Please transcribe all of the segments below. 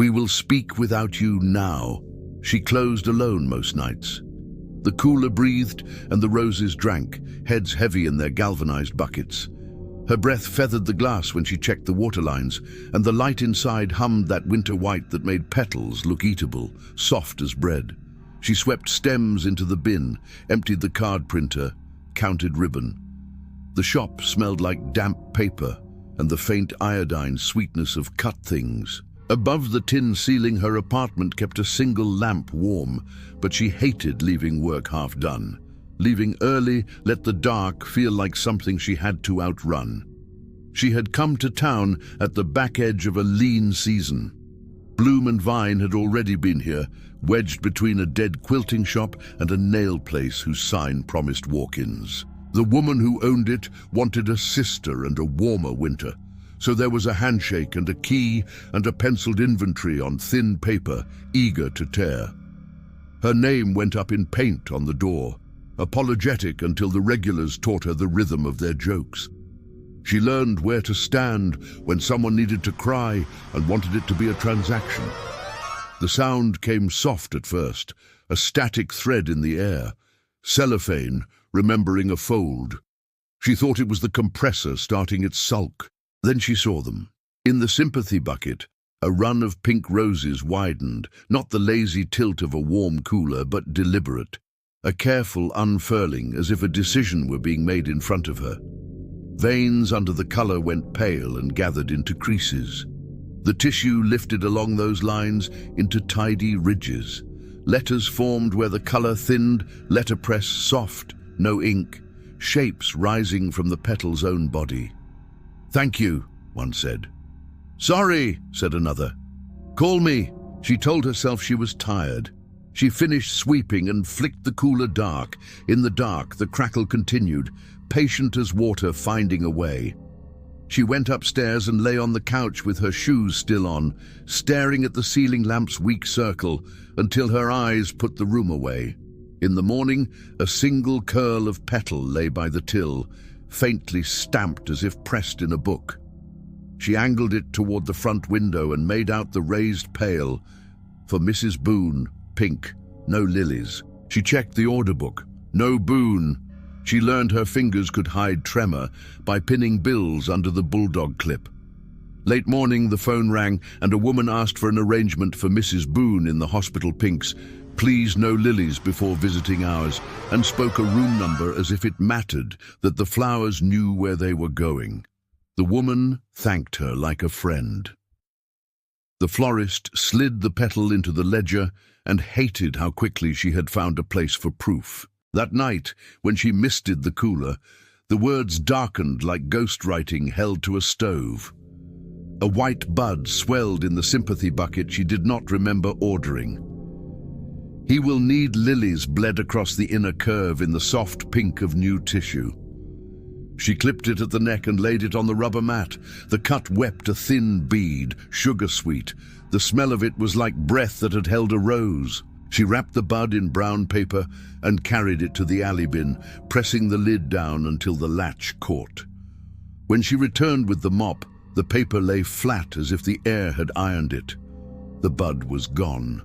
We will speak without you now. She closed alone most nights. The cooler breathed and the roses drank, heads heavy in their galvanized buckets. Her breath feathered the glass when she checked the water lines, and the light inside hummed that winter white that made petals look eatable, soft as bread. She swept stems into the bin, emptied the card printer, counted ribbon. The shop smelled like damp paper and the faint iodine sweetness of cut things. Above the tin ceiling, her apartment kept a single lamp warm, but she hated leaving work half done. Leaving early let the dark feel like something she had to outrun. She had come to town at the back edge of a lean season. Bloom and Vine had already been here, wedged between a dead quilting shop and a nail place whose sign promised walk-ins. The woman who owned it wanted a sister and a warmer winter, so there was a handshake and a key and a penciled inventory on thin paper, eager to tear. Her name went up in paint on the door, apologetic until the regulars taught her the rhythm of their jokes. She learned where to stand when someone needed to cry and wanted it to be a transaction. The sound came soft at first, a static thread in the air, cellophane remembering a fold. She thought it was the compressor starting its sulk. Then she saw them. In the sympathy bucket, a run of pink roses widened, not the lazy tilt of a warm cooler, but deliberate. A careful unfurling, as if a decision were being made in front of her. Veins under the color went pale and gathered into creases. The tissue lifted along those lines into tidy ridges. Letters formed where the color thinned, letterpress soft, no ink, shapes rising from the petal's own body. "Thank you," one said. "Sorry," said another. "Call me." She told herself she was tired. She finished sweeping and flicked the cooler dark. In the dark, the crackle continued, patient as water finding a way. She went upstairs and lay on the couch with her shoes still on, staring at the ceiling lamp's weak circle until her eyes put the room away. In the morning, a single curl of petal lay by the till, faintly stamped as if pressed in a book. She angled it toward the front window and made out the raised pail. For Mrs. Boone, pink, no lilies. She checked the order book. No Boone. She learned her fingers could hide tremor by pinning bills under the bulldog clip. Late morning, the phone rang and a woman asked for an arrangement for Mrs. Boone in the hospital pinks. Please no lilies before visiting hours, and spoke a room number as if it mattered that the flowers knew where they were going. The woman thanked her like a friend. The florist slid the petal into the ledger and hated how quickly she had found a place for proof. That night, when she misted the cooler, the words darkened like ghostwriting held to a stove. A white bud swelled in the sympathy bucket she did not remember ordering. He will need lilies bled across the inner curve in the soft pink of new tissue. She clipped it at the neck and laid it on the rubber mat. The cut wept a thin bead, sugar-sweet. The smell of it was like breath that had held a rose. She wrapped the bud in brown paper and carried it to the alley bin, pressing the lid down until the latch caught. When she returned with the mop, the paper lay flat as if the air had ironed it. The bud was gone.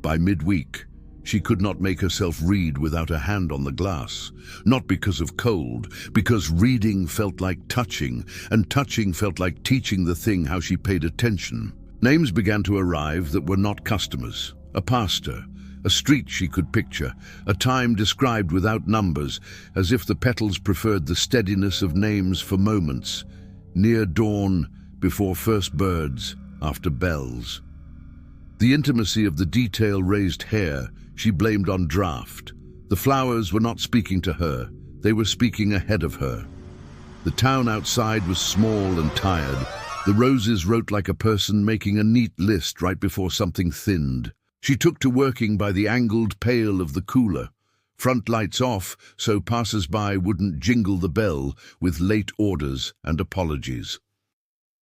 By midweek, she could not make herself read without a hand on the glass. Not because of cold, because reading felt like touching, and touching felt like teaching the thing how she paid attention. Names began to arrive that were not customers. A pastor, a street she could picture, a time described without numbers, as if the petals preferred the steadiness of names for moments. Near dawn, before first birds, after bells. The intimacy of the detail-raised hair she blamed on draft. The flowers were not speaking to her, they were speaking ahead of her. The town outside was small and tired. The roses wrote like a person making a neat list right before something thinned. She took to working by the angled pail of the cooler, front lights off so passers-by wouldn't jingle the bell with late orders and apologies.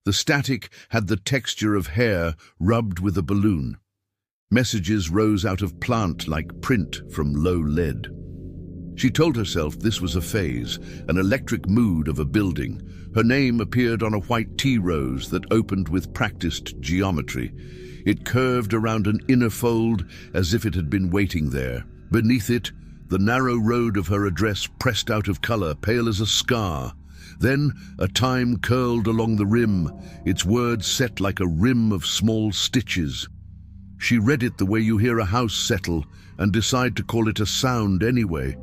The static had the texture of hair rubbed with a balloon. Messages rose out of plant like print from low lead. She told herself this was a phase, an electric mood of a building. Her name appeared on a white tea rose that opened with practiced geometry. It curved around an inner fold as if it had been waiting there. Beneath it, the narrow road of her address pressed out of color, pale as a scar. Then a time curled along the rim, its words set like a rim of small stitches. She read it the way you hear a house settle and decide to call it a sound anyway.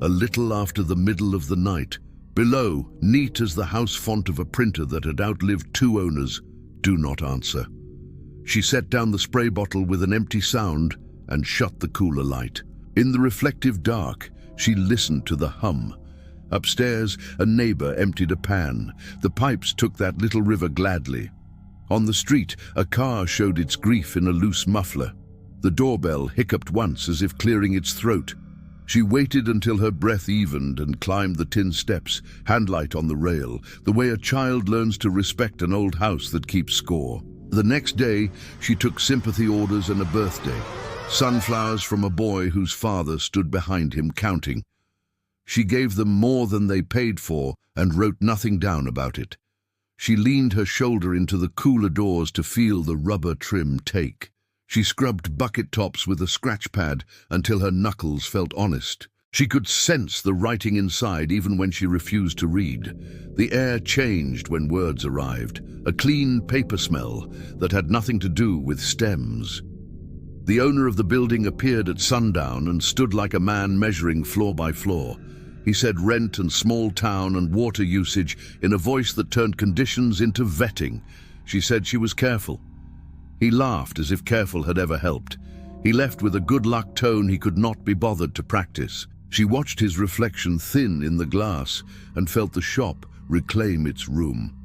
A little after the middle of the night. Below, neat as the house font of a printer that had outlived two owners, do not answer. She set down the spray bottle with an empty sound and shut the cooler light. In the reflective dark, she listened to the hum. Upstairs, a neighbor emptied a pan. The pipes took that little river gladly. On the street, a car showed its grief in a loose muffler. The doorbell hiccuped once as if clearing its throat. She waited until her breath evened and climbed the tin steps, handlight on the rail, the way a child learns to respect an old house that keeps score. The next day, she took sympathy orders and a birthday. Sunflowers from a boy whose father stood behind him counting. She gave them more than they paid for and wrote nothing down about it. She leaned her shoulder into the cooler doors to feel the rubber trim take. She scrubbed bucket tops with a scratch pad until her knuckles felt honest. She could sense the writing inside even when she refused to read. The air changed when words arrived, a clean paper smell that had nothing to do with stems. The owner of the building appeared at sundown and stood like a man measuring floor by floor. He said rent and small town and water usage in a voice that turned conditions into vetting. She said she was careful. He laughed as if careful had ever helped. He left with a good luck tone he could not be bothered to practice. She watched his reflection thin in the glass and felt the shop reclaim its room.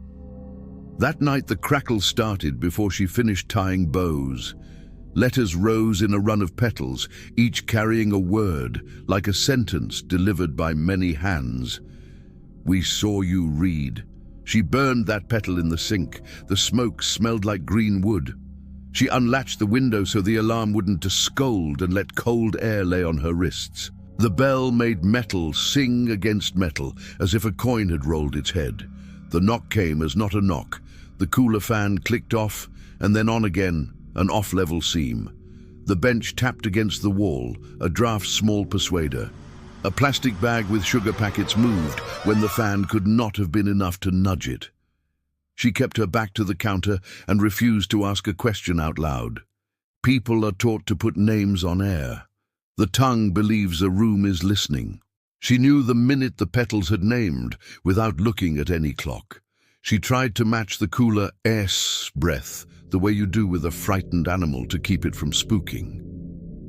That night the crackle started before she finished tying bows. Letters rose in a run of petals, each carrying a word, like a sentence delivered by many hands. "We saw you read." She burned that petal in the sink. The smoke smelled like green wood. She unlatched the window so the alarm wouldn't scold and let cold air lay on her wrists. The bell made metal sing against metal, as if a coin had rolled its head. The knock came as not a knock. The cooler fan clicked off, and then on again, an off-level seam. The bench tapped against the wall, a draft's small persuader. A plastic bag with sugar packets moved when the fan could not have been enough to nudge it. She kept her back to the counter and refused to ask a question out loud. People are taught to put names on air. The tongue believes a room is listening. She knew the minute the petals had named, without looking at any clock. She tried to match the cooler S breath, the way you do with a frightened animal to keep it from spooking.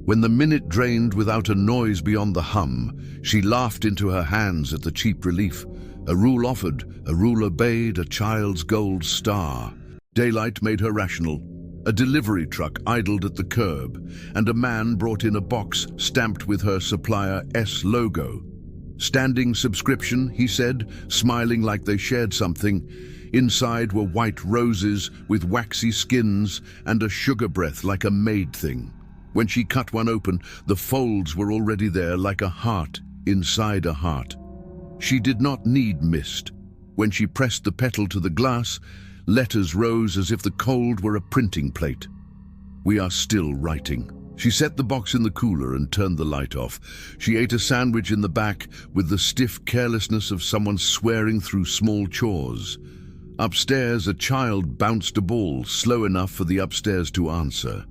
When the minute drained without a noise beyond the hum, she laughed into her hands at the cheap relief. A rule offered, a rule obeyed, a child's gold star. Daylight made her rational. A delivery truck idled at the curb, and a man brought in a box stamped with her supplier S logo. "Standing subscription," he said, smiling like they shared something. Inside were white roses with waxy skins and a sugar breath like a maid thing. When she cut one open, the folds were already there like a heart inside a heart. She did not need mist. When she pressed the petal to the glass, letters rose as if the cold were a printing plate. "We are still writing." She set the box in the cooler and turned the light off. She ate a sandwich in the back with the stiff carelessness of someone swearing through small chores. Upstairs, a child bounced a ball, slow enough for the upstairs to answer.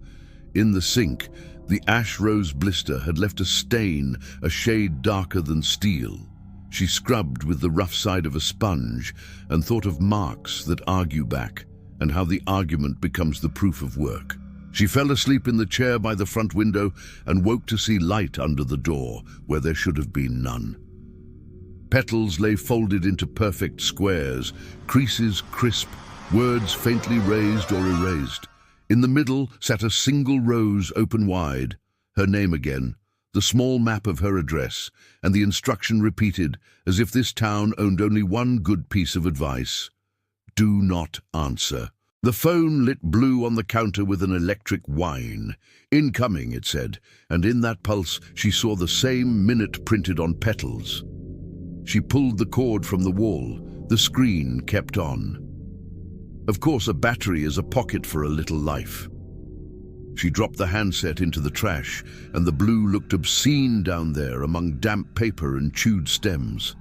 In the sink, the ash rose blister had left a stain a shade darker than steel. She scrubbed with the rough side of a sponge and thought of marks that argue back and how the argument becomes the proof of work. She fell asleep in the chair by the front window and woke to see light under the door where there should have been none. Petals lay folded into perfect squares, creases crisp, words faintly raised or erased. In the middle sat a single rose open wide, her name again, the small map of her address, and the instruction repeated as if this town owned only one good piece of advice: do not answer. The phone lit blue on the counter with an electric whine. "Incoming," it said, and in that pulse she saw the same minute printed on petals. She pulled the cord from the wall. The screen kept on. Of course, a battery is a pocket for a little life. She dropped the handset into the trash, and the blue looked obscene down there among damp paper and chewed stems.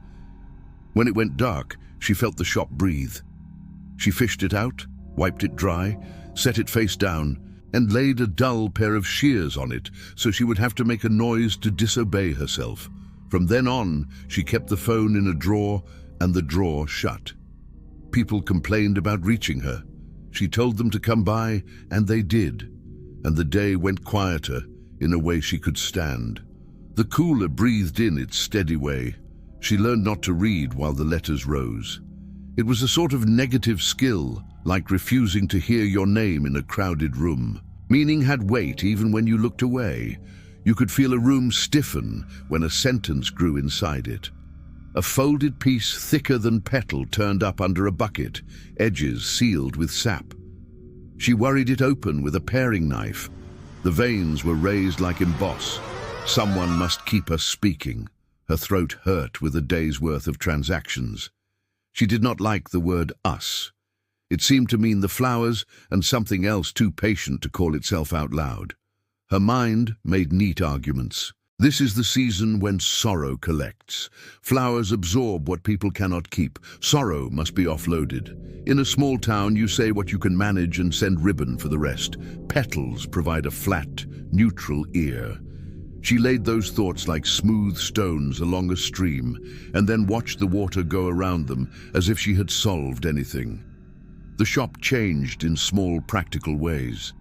When it went dark, she felt the shop breathe. She fished it out, wiped it dry, set it face down, and laid a dull pair of shears on it so she would have to make a noise to disobey herself. From then on, she kept the phone in a drawer, and the drawer shut. People complained about reaching her. She told them to come by, and they did. And the day went quieter in a way she could stand. The cooler breathed in its steady way. She learned not to read while the letters rose. It was a sort of negative skill, like refusing to hear your name in a crowded room. Meaning had weight even when you looked away. You could feel a room stiffen when a sentence grew inside it. A folded piece thicker than petal turned up under a bucket, edges sealed with sap. She worried it open with a paring knife. The veins were raised like emboss. Someone must keep us speaking. Her throat hurt with a day's worth of transactions. She did not like the word us. It seemed to mean the flowers and something else too patient to call itself out loud. Her mind made neat arguments. This is the season when sorrow collects. Flowers absorb what people cannot keep. Sorrow must be offloaded. In a small town, you say what you can manage and send ribbon for the rest. Petals provide a flat, neutral ear. She laid those thoughts like smooth stones along a stream, and then watched the water go around them as if she had solved anything. The shop changed in small, practical ways.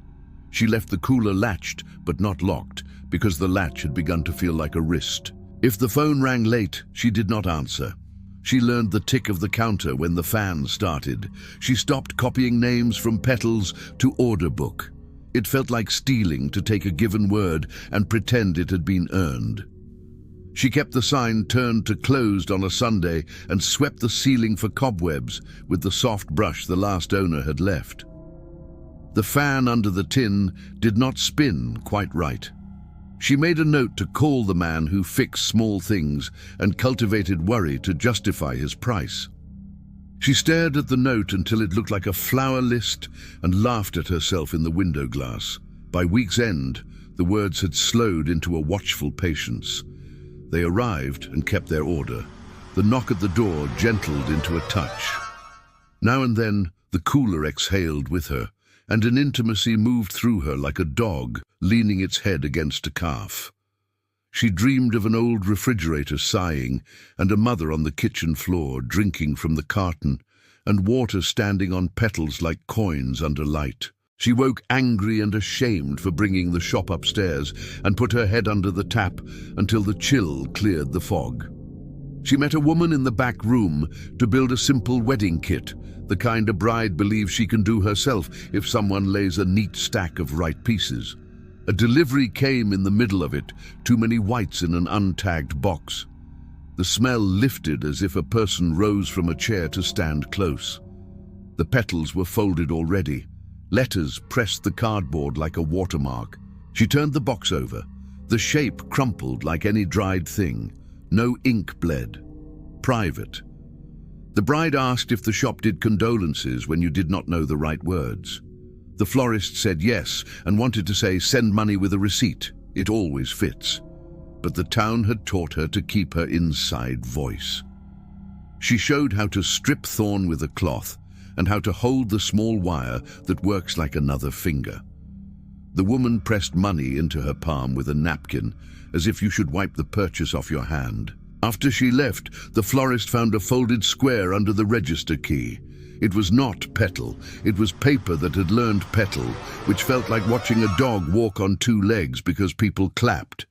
She left the cooler latched, but not locked, because the latch had begun to feel like a wrist. If the phone rang late, she did not answer. She learned the tick of the counter when the fan started. She stopped copying names from petals to order book. It felt like stealing to take a given word and pretend it had been earned. She kept the sign turned to closed on a Sunday and swept the ceiling for cobwebs with the soft brush the last owner had left. The fan under the tin did not spin quite right. She made a note to call the man who fixed small things and cultivated worry to justify his price. She stared at the note until it looked like a flower list and laughed at herself in the window glass. By week's end, the words had slowed into a watchful patience. They arrived and kept their order. The knock at the door gentled into a touch. Now and then, the cooler exhaled with her, and an intimacy moved through her like a dog leaning its head against a calf. She dreamed of an old refrigerator sighing, and a mother on the kitchen floor drinking from the carton, and water standing on petals like coins under light. She woke angry and ashamed for bringing the shop upstairs and put her head under the tap until the chill cleared the fog. She met a woman in the back room to build a simple wedding kit, the kind a bride believes she can do herself if someone lays a neat stack of right pieces. A delivery came in the middle of it, too many whites in an untagged box. The smell lifted as if a person rose from a chair to stand close. The petals were folded already. Letters pressed the cardboard like a watermark. She turned the box over. The shape crumpled like any dried thing. No ink bled. Private. The bride asked if the shop did condolences when you did not know the right words. The florist said yes and wanted to say send money with a receipt. It always fits. But the town had taught her to keep her inside voice. She showed how to strip thorn with a cloth and how to hold the small wire that works like another finger. The woman pressed money into her palm with a napkin, as if you should wipe the purchase off your hand. After she left, the florist found a folded square under the register key. It was not petal. It was paper that had learned petal, which felt like watching a dog walk on two legs because people clapped.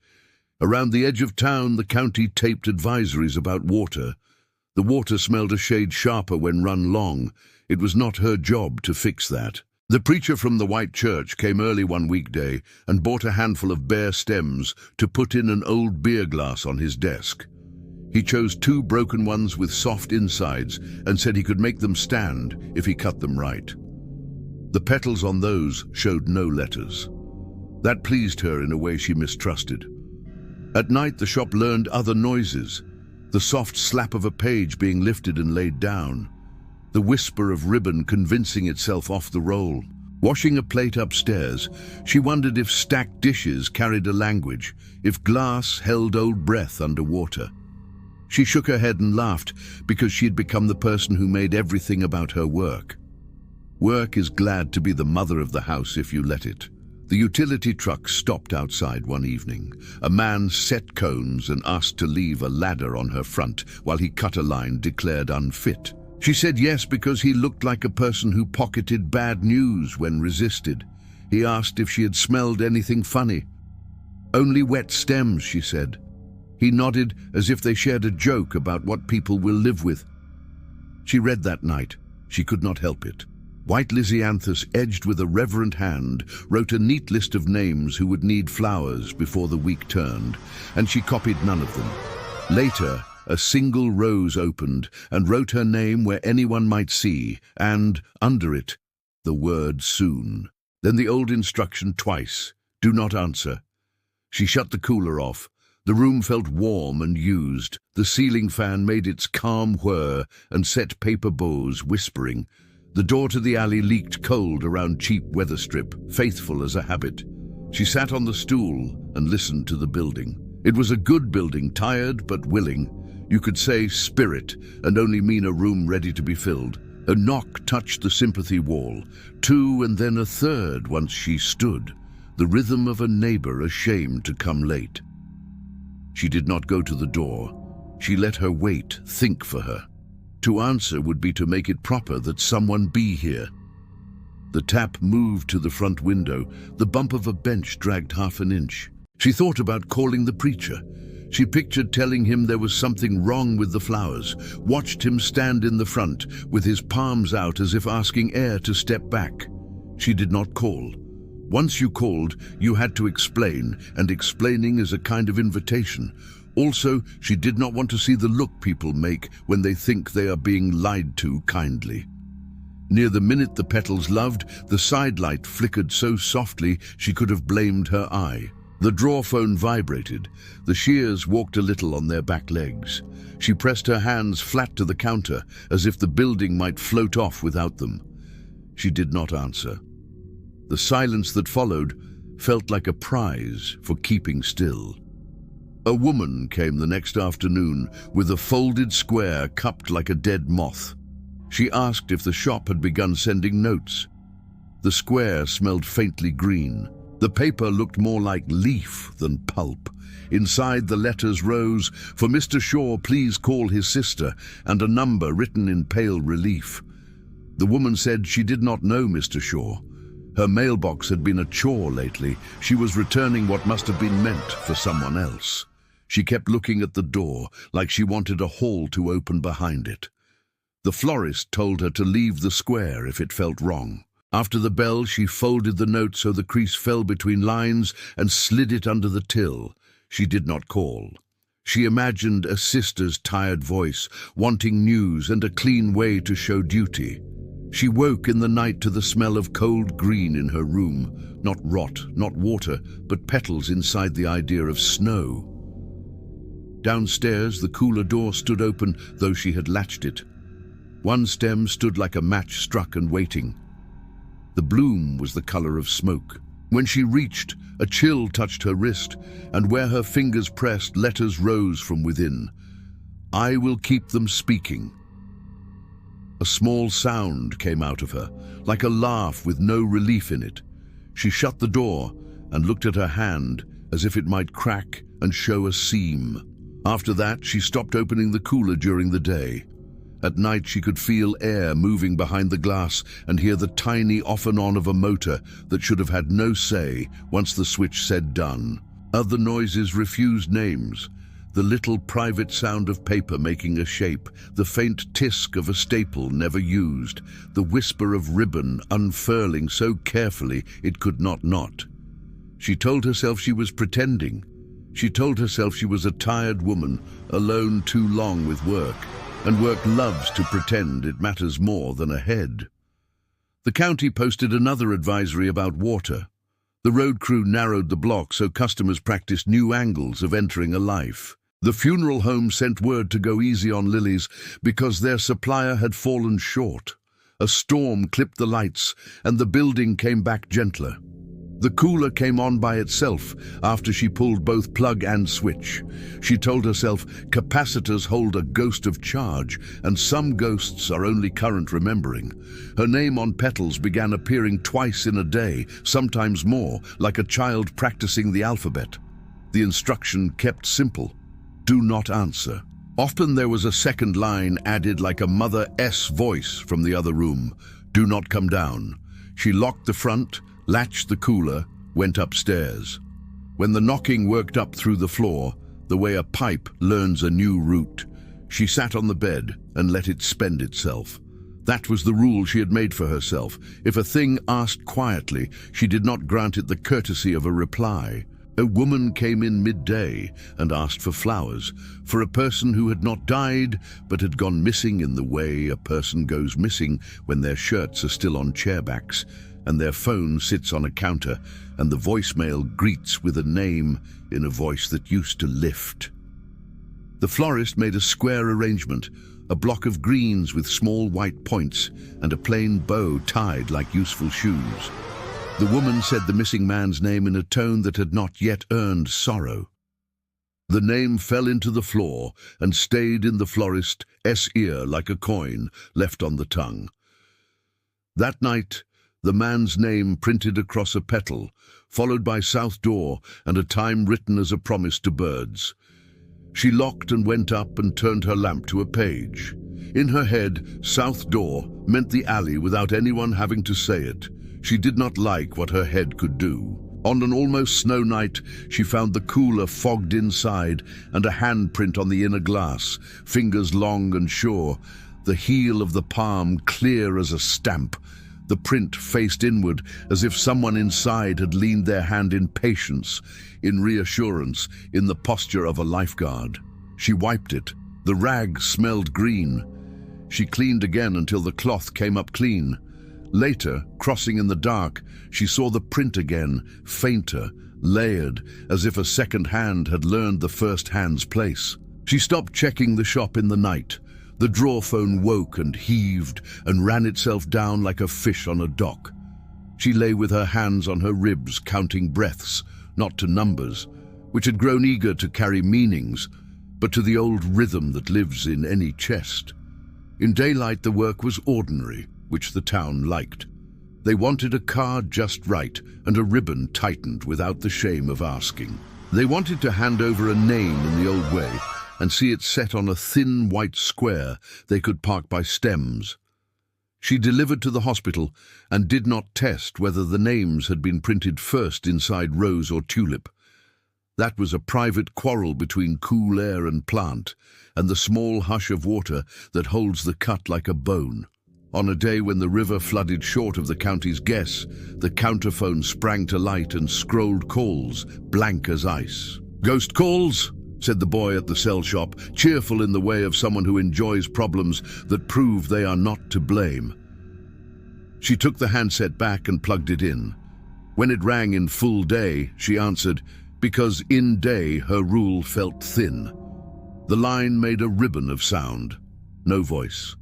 Around the edge of town, the county taped advisories about water. The water smelled a shade sharper when run long. It was not her job to fix that. The preacher from the white church came early one weekday and bought a handful of bare stems to put in an old beer glass on his desk. He chose 2 broken ones with soft insides and said he could make them stand if he cut them right. The petals on those showed no letters. That pleased her in a way she mistrusted. At night, the shop learned other noises, the soft slap of a page being lifted and laid down, the whisper of ribbon convincing itself off the roll. Washing a plate upstairs, she wondered if stacked dishes carried a language, if glass held old breath underwater. She shook her head and laughed because she had become the person who made everything about her work. Work is glad to be the mother of the house if you let it. The utility truck stopped outside one evening. A man set cones and asked to leave a ladder on her front while he cut a line declared unfit. She said yes because he looked like a person who pocketed bad news when resisted. He asked if she had smelled anything funny. "Only wet stems," she said. He nodded as if they shared a joke about what people will live with. She read that night. She could not help it. White lisianthus, edged with a reverent hand, wrote a neat list of names who would need flowers before the week turned, and she copied none of them. Later, a single rose opened and wrote her name where anyone might see, and, under it, the word soon. Then the old instruction twice, "Do not answer." She shut the cooler off. The room felt warm and used. The ceiling fan made its calm whir and set paper bows whispering. The door to the alley leaked cold around cheap weather strip, faithful as a habit. She sat on the stool and listened to the building. It was a good building, tired but willing. You could say spirit and only mean a room ready to be filled. A knock touched the sympathy wall, two and then a third once she stood, the rhythm of a neighbor ashamed to come late. She did not go to the door. She let her wait, think for her. To answer would be to make it proper that someone be here. The tap moved to the front window. The bump of a bench dragged half an inch. She thought about calling the preacher. She pictured telling him there was something wrong with the flowers, watched him stand in the front with his palms out as if asking air to step back. She did not call. Once you called, you had to explain, and explaining is a kind of invitation. Also, she did not want to see the look people make when they think they are being lied to kindly. Near the minute the petals loved, the side light flickered so softly she could have blamed her eye. The drawer phone vibrated. The shears walked a little on their back legs. She pressed her hands flat to the counter, as if the building might float off without them. She did not answer. The silence that followed felt like a prize for keeping still. A woman came the next afternoon with a folded square cupped like a dead moth. She asked if the shop had begun sending notes. The square smelled faintly green. The paper looked more like leaf than pulp. Inside, the letters rose, "For Mr. Shaw, please call his sister," and a number written in pale relief. The woman said she did not know Mr. Shaw. Her mailbox had been a chore lately. She was returning what must have been meant for someone else. She kept looking at the door, like she wanted a hall to open behind it. The florist told her to leave the square if it felt wrong. After the bell, she folded the note so the crease fell between lines and slid it under the till. She did not call. She imagined a sister's tired voice, wanting news and a clean way to show duty. She woke in the night to the smell of cold green in her room. Not rot, not water, but petals inside the idea of snow. Downstairs, the cooler door stood open, though she had latched it. One stem stood like a match struck and waiting. The bloom was the color of smoke. When she reached, a chill touched her wrist, and where her fingers pressed, letters rose from within. "I will keep them speaking." A small sound came out of her, like a laugh with no relief in it. She shut the door and looked at her hand as if it might crack and show a seam. After that, she stopped opening the cooler during the day. At night, she could feel air moving behind the glass and hear the tiny off and on of a motor that should have had no say once the switch said done. Other noises refused names. The little private sound of paper making a shape, the faint tisk of a staple never used, the whisper of ribbon unfurling so carefully it could not knot. She told herself she was pretending. She told herself she was a tired woman, alone too long with work, and work loves to pretend it matters more than a head. The county posted another advisory about water. The road crew narrowed the block so customers practiced new angles of entering a life. The funeral home sent word to go easy on lilies because their supplier had fallen short. A storm clipped the lights, and the building came back gentler. The cooler came on by itself after she pulled both plug and switch. She told herself capacitors hold a ghost of charge, and some ghosts are only current remembering. Her name on petals began appearing twice in a day, sometimes more, like a child practicing the alphabet. The instruction kept simple: do not answer. Often there was a second line added like a Mother S voice from the other room: do not come down. She locked the front, latched the cooler, went upstairs. When the knocking worked up through the floor, the way a pipe learns a new route, she sat on the bed and let it spend itself. That was the rule she had made for herself. If a thing asked quietly, she did not grant it the courtesy of a reply. A woman came in midday and asked for flowers, for a person who had not died but had gone missing in the way a person goes missing when their shirts are still on chairbacks, and their phone sits on a counter, and the voicemail greets with a name in a voice that used to lift. The florist made a square arrangement, a block of greens with small white points, and a plain bow tied like useful shoes. The woman said the missing man's name in a tone that had not yet earned sorrow. The name fell into the floor and stayed in the florist's ear like a coin left on the tongue. That night, the man's name printed across a petal, followed by South Door and a time written as a promise to birds. She locked and went up and turned her lamp to a page. In her head, South Door meant the alley without anyone having to say it. She did not like what her head could do. On an almost snow night, she found the cooler fogged inside and a handprint on the inner glass, fingers long and sure, the heel of the palm clear as a stamp. The print faced inward, as if someone inside had leaned their hand in patience, in reassurance, in the posture of a lifeguard. She wiped it. The rag smelled green. She cleaned again until the cloth came up clean. Later, crossing in the dark, she saw the print again, fainter, layered, as if a second hand had learned the first hand's place. She stopped checking the shop in the night. The drawer phone woke and heaved and ran itself down like a fish on a dock. She lay with her hands on her ribs, counting breaths, not to numbers, which had grown eager to carry meanings, but to the old rhythm that lives in any chest. In daylight, the work was ordinary, which the town liked. They wanted a card just right and a ribbon tightened without the shame of asking. They wanted to hand over a name in the old way and see it set on a thin white square they could park by stems. She delivered to the hospital and did not test whether the names had been printed first inside rose or tulip. That was a private quarrel between cool air and plant, and the small hush of water that holds the cut like a bone. On a day when the river flooded short of the county's guess, the counterphone sprang to light and scrolled calls, blank as ice. "Ghost calls?" said the boy at the cell shop, cheerful in the way of someone who enjoys problems that prove they are not to blame. She took the handset back and plugged it in. When it rang in full day, she answered, because in day her rule felt thin. The line made a ribbon of sound, no voice.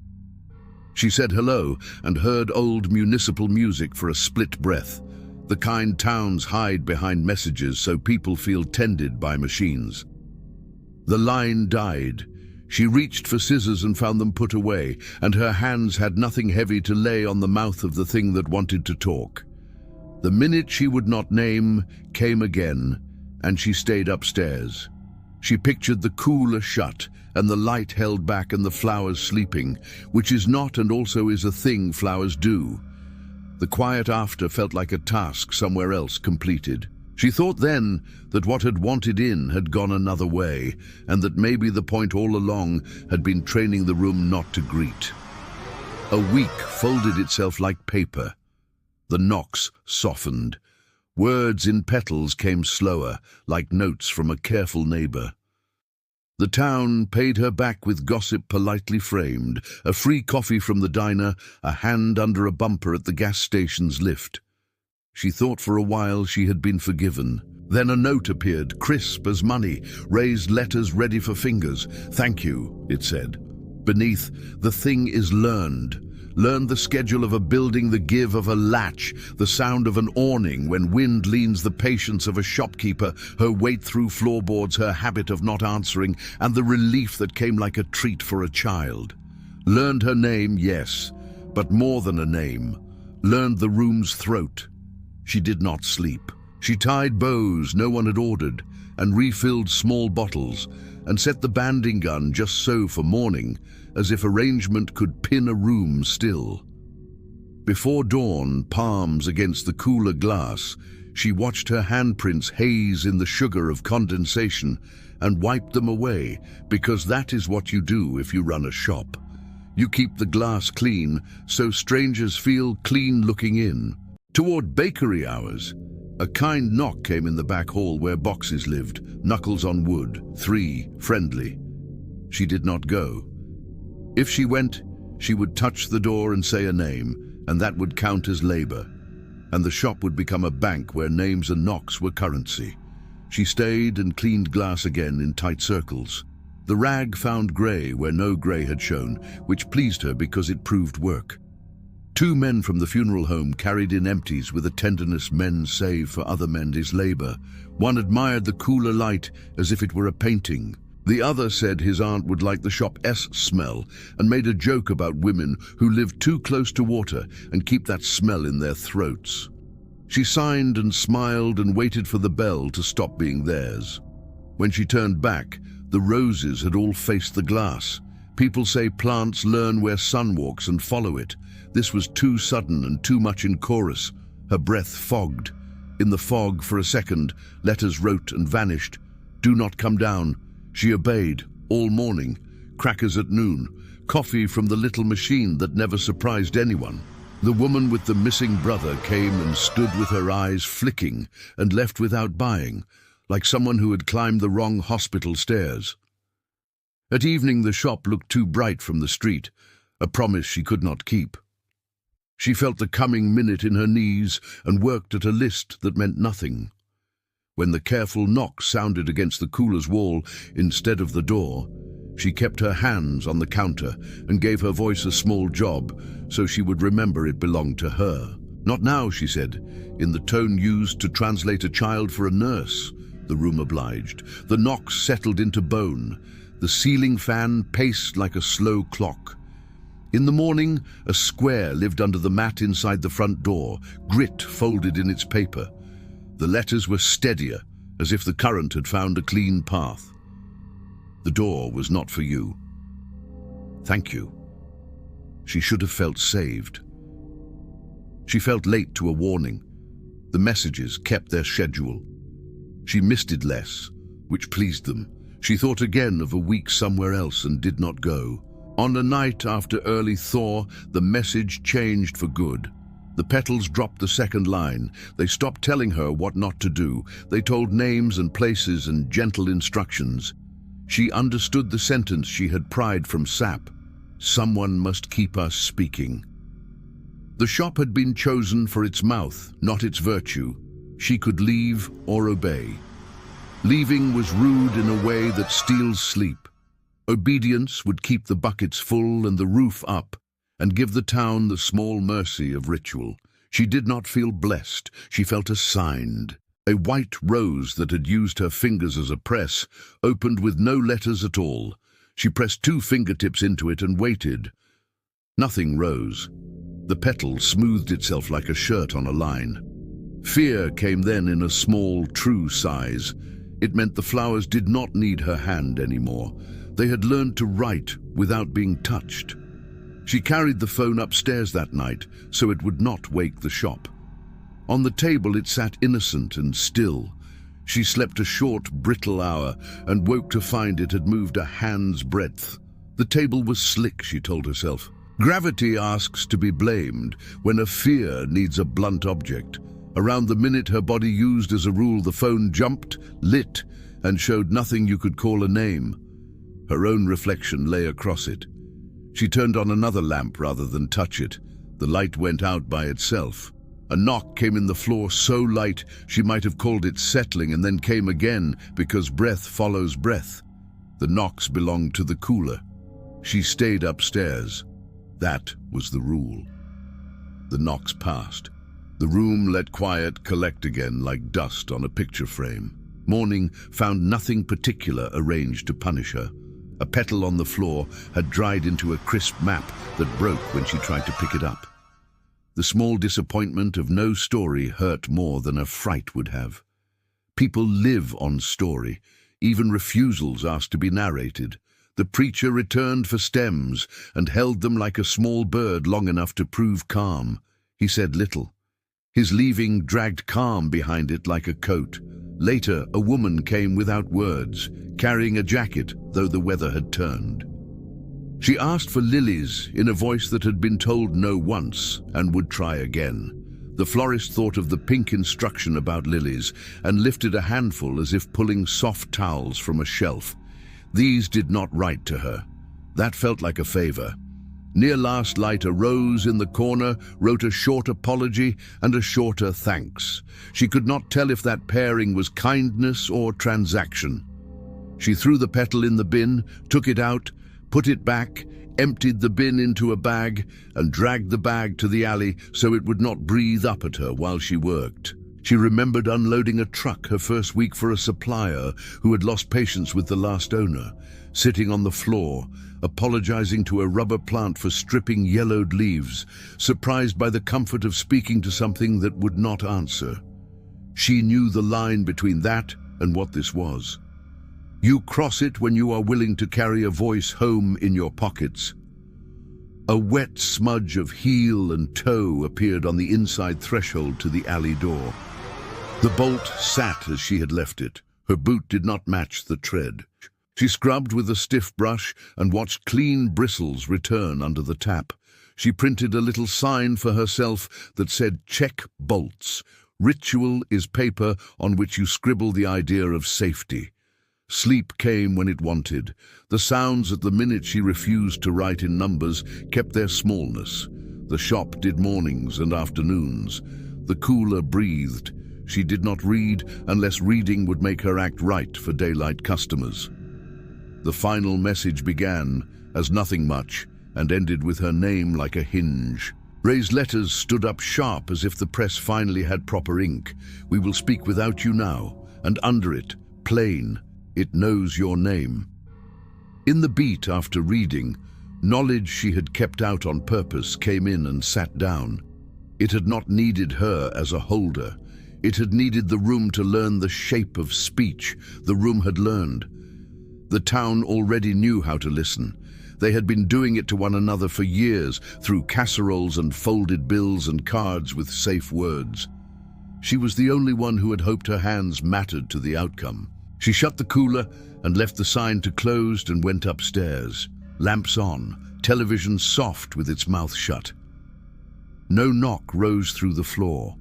She said hello and heard old municipal music for a split breath, the kind towns hide behind messages so people feel tended by machines. The line died. She reached for scissors and found them put away, and her hands had nothing heavy to lay on the mouth of the thing that wanted to talk. The minute she would not name came again, and she stayed upstairs. She pictured the cooler shut and the light held back and the flowers sleeping, which is not and also is a thing flowers do. The quiet after felt like a task somewhere else completed. She thought then that what had wanted in had gone another way, and that maybe the point all along had been training the room not to greet. A week folded itself like paper. The knocks softened. Words in petals came slower, like notes from a careful neighbor. The town paid her back with gossip politely framed, a free coffee from the diner, a hand under a bumper at the gas station's lift. She thought for a while she had been forgiven. Then a note appeared, crisp as money, raised letters ready for fingers. "Thank you," it said. Beneath, "The thing is learned. Learn the schedule of a building, the give of a latch, the sound of an awning when wind leans, the patience of a shopkeeper, her wait through floorboards, her habit of not answering, and the relief that came like a treat for a child. Learned her name, yes, but more than a name. Learned the room's throat." She did not sleep. She tied bows no one had ordered, and refilled small bottles, and set the banding gun just so for morning, as if arrangement could pin a room still. Before dawn, palms against the cooler glass, she watched her handprints haze in the sugar of condensation and wiped them away, because that is what you do if you run a shop. You keep the glass clean, so strangers feel clean looking in. Toward bakery hours, a kind knock came in the back hall where boxes lived, knuckles on wood, 3, friendly. She did not go. If she went, she would touch the door and say a name, and that would count as labor. And the shop would become a bank where names and knocks were currency. She stayed and cleaned glass again in tight circles. The rag found grey where no grey had shown, which pleased her because it proved work. 2 men from the funeral home carried in empties with a tenderness men save for other men is labor. One admired the cooler light as if it were a painting. The other said his aunt would like the shop's smell and made a joke about women who lived too close to water and keep that smell in their throats. She signed and smiled and waited for the bell to stop being theirs. When she turned back, the roses had all faced the glass. People say plants learn where sun walks and follow it. This was too sudden and too much in chorus. Her breath fogged. In the fog, for a second, letters wrote and vanished. "Do not come down." She obeyed, all morning. Crackers at noon. Coffee from the little machine that never surprised anyone. The woman with the missing brother came and stood with her eyes flicking and left without buying, like someone who had climbed the wrong hospital stairs. At evening, the shop looked too bright from the street, a promise she could not keep. She felt the coming minute in her knees and worked at a list that meant nothing. When the careful knock sounded against the cooler's wall instead of the door, she kept her hands on the counter and gave her voice a small job so she would remember it belonged to her. "Not now," she said, in the tone used to translate a child for a nurse. The room obliged. The knock settled into bone. The ceiling fan paced like a slow clock. In the morning, a square lived under the mat inside the front door, grit folded in its paper. The letters were steadier, as if the current had found a clean path. "The door was not for you. Thank you." She should have felt saved. She felt late to a warning. The messages kept their schedule. She missed it less, which pleased them. She thought again of a week somewhere else and did not go. On a night after early thaw, the message changed for good. The petals dropped the second line. They stopped telling her what not to do. They told names and places and gentle instructions. She understood the sentence she had pried from sap. Someone must keep us speaking. The shop had been chosen for its mouth, not its virtue. She could leave or obey. Leaving was rude in a way that steals sleep. Obedience would keep the buckets full and the roof up, and give the town the small mercy of ritual. She did not feel blessed, she felt assigned. A white rose that had used her fingers as a press opened with no letters at all. She pressed 2 fingertips into it and waited. Nothing rose. The petal smoothed itself like a shirt on a line. Fear came then in a small, true size. It meant the flowers did not need her hand anymore. They had learned to write without being touched. She carried the phone upstairs that night so it would not wake the shop. On the table it sat innocent and still. She slept a short, brittle hour and woke to find it had moved a hand's breadth. The table was slick, she told herself. Gravity asks to be blamed when a fear needs a blunt object. Around the minute her body used as a rule, the phone jumped, lit, and showed nothing you could call a name. Her own reflection lay across it. She turned on another lamp rather than touch it. The light went out by itself. A knock came in the floor so light she might have called it settling, and then came again because breath follows breath. The knocks belonged to the cooler. She stayed upstairs. That was the rule. The knocks passed. The room let quiet collect again like dust on a picture frame. Morning found nothing particular arranged to punish her. A petal on the floor had dried into a crisp map that broke when she tried to pick it up. The small disappointment of no story hurt more than a fright would have. People live on story. Even refusals asked to be narrated. The preacher returned for stems and held them like a small bird long enough to prove calm. He said little. His leaving dragged calm behind it like a coat. Later, a woman came without words, carrying a jacket, though the weather had turned. She asked for lilies in a voice that had been told no once and would try again. The florist thought of the pink instruction about lilies and lifted a handful as if pulling soft towels from a shelf. These did not write to her. That felt like a favor. Near last light, a rose in the corner wrote a short apology and a shorter thanks. She could not tell if that pairing was kindness or transaction. She threw the petal in the bin, took it out, put it back, emptied the bin into a bag, and dragged the bag to the alley so it would not breathe up at her while she worked. She remembered unloading a truck her first week for a supplier who had lost patience with the last owner, sitting on the floor, apologizing to a rubber plant for stripping yellowed leaves, surprised by the comfort of speaking to something that would not answer. She knew the line between that and what this was. You cross it when you are willing to carry a voice home in your pockets. A wet smudge of heel and toe appeared on the inside threshold to the alley door. The bolt sat as she had left it. Her boot did not match the tread. She scrubbed with a stiff brush and watched clean bristles return under the tap. She printed a little sign for herself that said, "Check bolts. Ritual is paper on which you scribble the idea of safety." Sleep came when it wanted. The sounds at the minute she refused to write in numbers kept their smallness. The shop did mornings and afternoons. The cooler breathed. She did not read unless reading would make her act right for daylight customers. The final message began as nothing much and ended with her name like a hinge. Raised letters stood up sharp as if the press finally had proper ink. "We will speak without you now." And under it, plain, "It knows your name." In the beat after reading, knowledge she had kept out on purpose came in and sat down. It had not needed her as a holder. It had needed the room to learn the shape of speech. The room had learned. The town already knew how to listen. They had been doing it to one another for years, through casseroles and folded bills and cards with safe words. She was the only one who had hoped her hands mattered to the outcome. She shut the cooler and left the sign to closed and went upstairs. Lamps on, television soft with its mouth shut. No knock rose through the floor.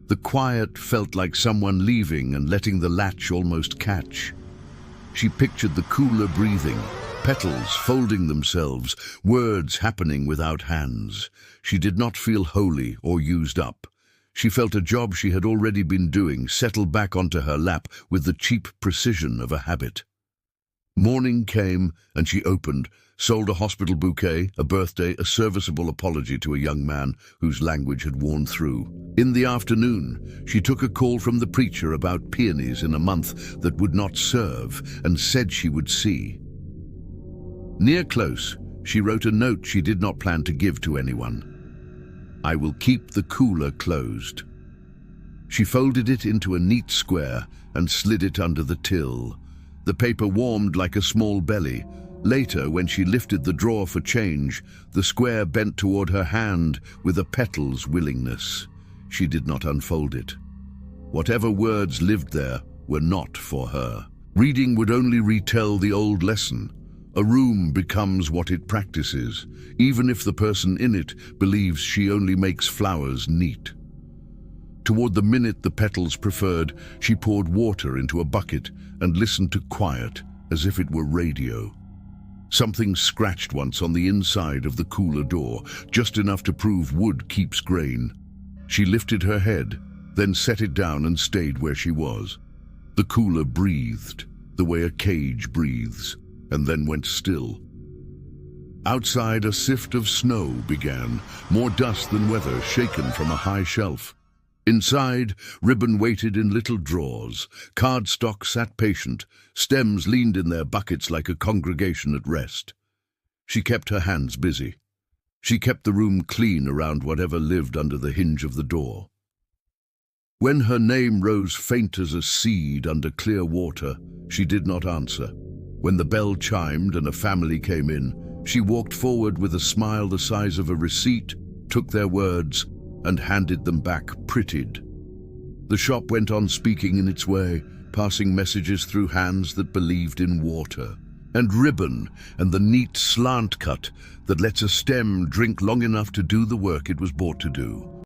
The quiet felt like someone leaving and letting the latch almost catch. She pictured the cooler breathing, petals folding themselves, words happening without hands. She did not feel holy or used up. She felt a job she had already been doing settle back onto her lap with the cheap precision of a habit. Morning came and she opened, sold a hospital bouquet, a birthday, a serviceable apology to a young man whose language had worn through. In the afternoon, she took a call from the preacher about peonies in a month that would not serve and said she would see. Near close, she wrote a note she did not plan to give to anyone. "I will keep the cooler closed." She folded it into a neat square and slid it under the till. The paper warmed like a small belly. Later, when she lifted the drawer for change, the square bent toward her hand with a petal's willingness. She did not unfold it. Whatever words lived there were not for her. Reading would only retell the old lesson. A room becomes what it practices, even if the person in it believes she only makes flowers neat. Toward the minute the petals preferred, she poured water into a bucket and listened to quiet as if it were radio. Something scratched once on the inside of the cooler door, just enough to prove wood keeps grain. She lifted her head, then set it down and stayed where she was. The cooler breathed, the way a cage breathes, and then went still. Outside, a sift of snow began, more dust than weather shaken from a high shelf. Inside, ribbon waited in little drawers, cardstock sat patient, stems leaned in their buckets like a congregation at rest. She kept her hands busy. She kept the room clean around whatever lived under the hinge of the door. When her name rose faint as a seed under clear water, she did not answer. When the bell chimed and a family came in, she walked forward with a smile the size of a receipt, took their words, and handed them back prettied. The shop went on speaking in its way, passing messages through hands that believed in water. And ribbon, and the neat slant cut that lets a stem drink long enough to do the work it was bought to do.